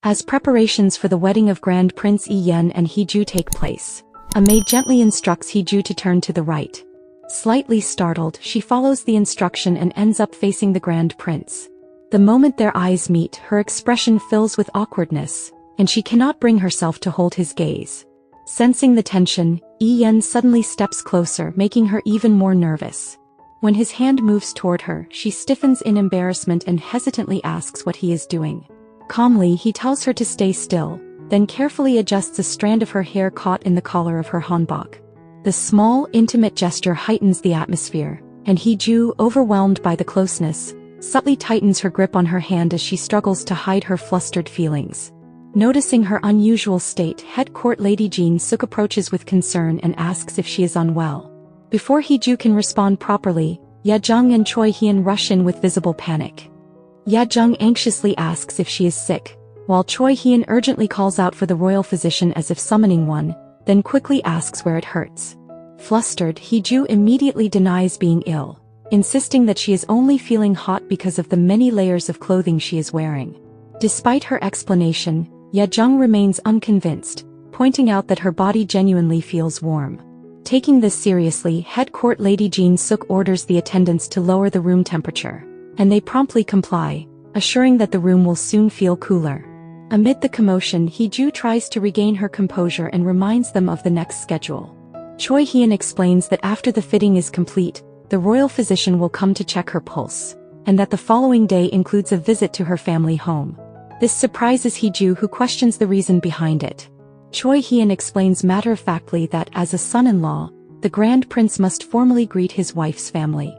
As preparations for the wedding of Grand Prince Yen and Heju take place, a maid gently instructs Heju to turn to the right. Slightly startled, she follows the instruction and ends up facing the Grand Prince. The moment their eyes meet, her expression fills with awkwardness, and she cannot bring herself to hold his gaze. Sensing the tension, Yen suddenly steps closer, making her even more nervous. When his hand moves toward her, she stiffens in embarrassment and hesitantly asks what he is doing. Calmly, he tells her to stay still, then carefully adjusts a strand of her hair caught in the collar of her hanbok. The small, intimate gesture heightens the atmosphere, and Heju, overwhelmed by the closeness, subtly tightens her grip on her hand as she struggles to hide her flustered feelings. Noticing her unusual state, head court lady Seok approaches with concern and asks if she is unwell. Before Heju can respond properly, Yejung and Choi Hyun rush in with visible panic. Yejung anxiously asks if she is sick, while Choi Hyun urgently calls out for the royal physician as if summoning one, then quickly asks where it hurts. Flustered, Heju immediately denies being ill, insisting that she is only feeling hot because of the many layers of clothing she is wearing. Despite her explanation, Yejung remains unconvinced, pointing out that her body genuinely feels warm. Taking this seriously, head court lady Seok orders the attendants to lower the room temperature, and they promptly comply, assuring that the room will soon feel cooler. Amid the commotion, Heju tries to regain her composure and reminds them of the next schedule. Choi Hyun explains that after the fitting is complete, the royal physician will come to check her pulse, and that the following day includes a visit to her family home. This surprises Heju, who questions the reason behind it. Choi Hyun explains matter-of-factly that as a son-in-law, the Grand Prince must formally greet his wife's family.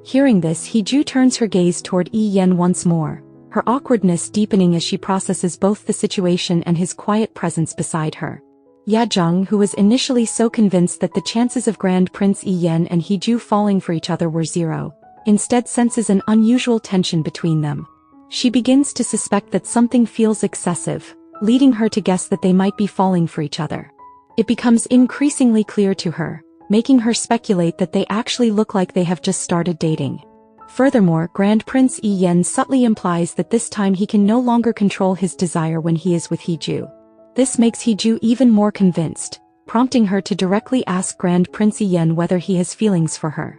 Hearing this, Heju turns her gaze toward Yen once more, her awkwardness deepening as she processes both the situation and his quiet presence beside her. Yejung, who was initially so convinced that the chances of Grand Prince Yen and Heju falling for each other were zero, instead senses an unusual tension between them. She begins to suspect that something feels excessive, leading her to guess that they might be falling for each other. It becomes increasingly clear to her, making her speculate that they actually look like they have just started dating. Furthermore, Grand Prince Yen subtly implies that this time he can no longer control his desire when he is with Heju. This makes Heju even more convinced, prompting her to directly ask Grand Prince Yen whether he has feelings for her.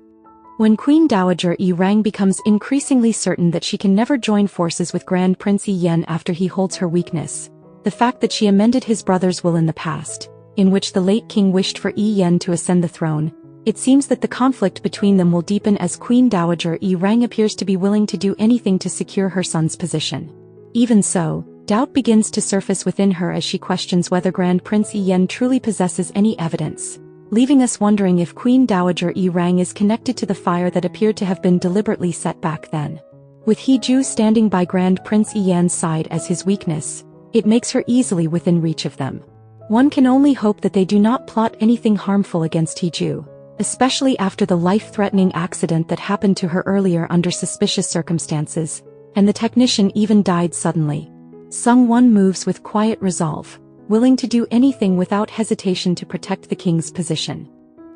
When Queen Dowager Rang becomes increasingly certain that she can never join forces with Grand Prince Yen after he holds her weakness, the fact that she amended his brother's will in the past, in which the late king wished for Yen to ascend the throne, it seems that the conflict between them will deepen as Queen Dowager Rang appears to be willing to do anything to secure her son's position. Even so, doubt begins to surface within her as she questions whether Grand Prince Yen truly possesses any evidence, leaving us wondering if Queen Dowager Rang is connected to the fire that appeared to have been deliberately set back then. With Heju standing by Grand Prince Yen's side as his weakness, it makes her easily within reach of them. One can only hope that they do not plot anything harmful against Heju, especially after the life-threatening accident that happened to her earlier under suspicious circumstances, and the technician even died suddenly. Sung-won moves with quiet resolve, willing to do anything without hesitation to protect the king's position.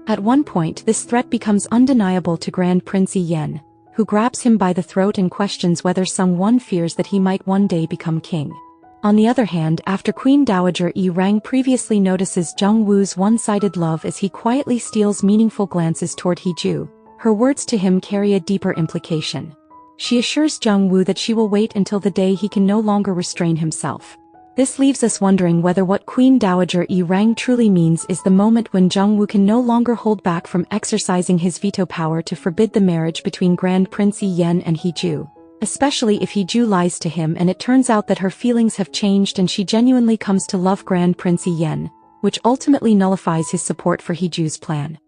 At one point, this threat becomes undeniable to Grand Prince Yen, who grabs him by the throat and questions whether Sung-won fears that he might one day become king. On the other hand, after Queen Dowager Rang previously notices Jung-woo's one-sided love as he quietly steals meaningful glances toward Heju, her words to him carry a deeper implication. She assures Jung-woo that she will wait until the day he can no longer restrain himself. This leaves us wondering whether what Queen Dowager Rang truly means is the moment when Jung-woo can no longer hold back from exercising his veto power to forbid the marriage between Grand Prince Yen and Heju, especially if Heju lies to him and it turns out that her feelings have changed and she genuinely comes to love Grand Prince Yen, which ultimately nullifies his support for Heju's plan.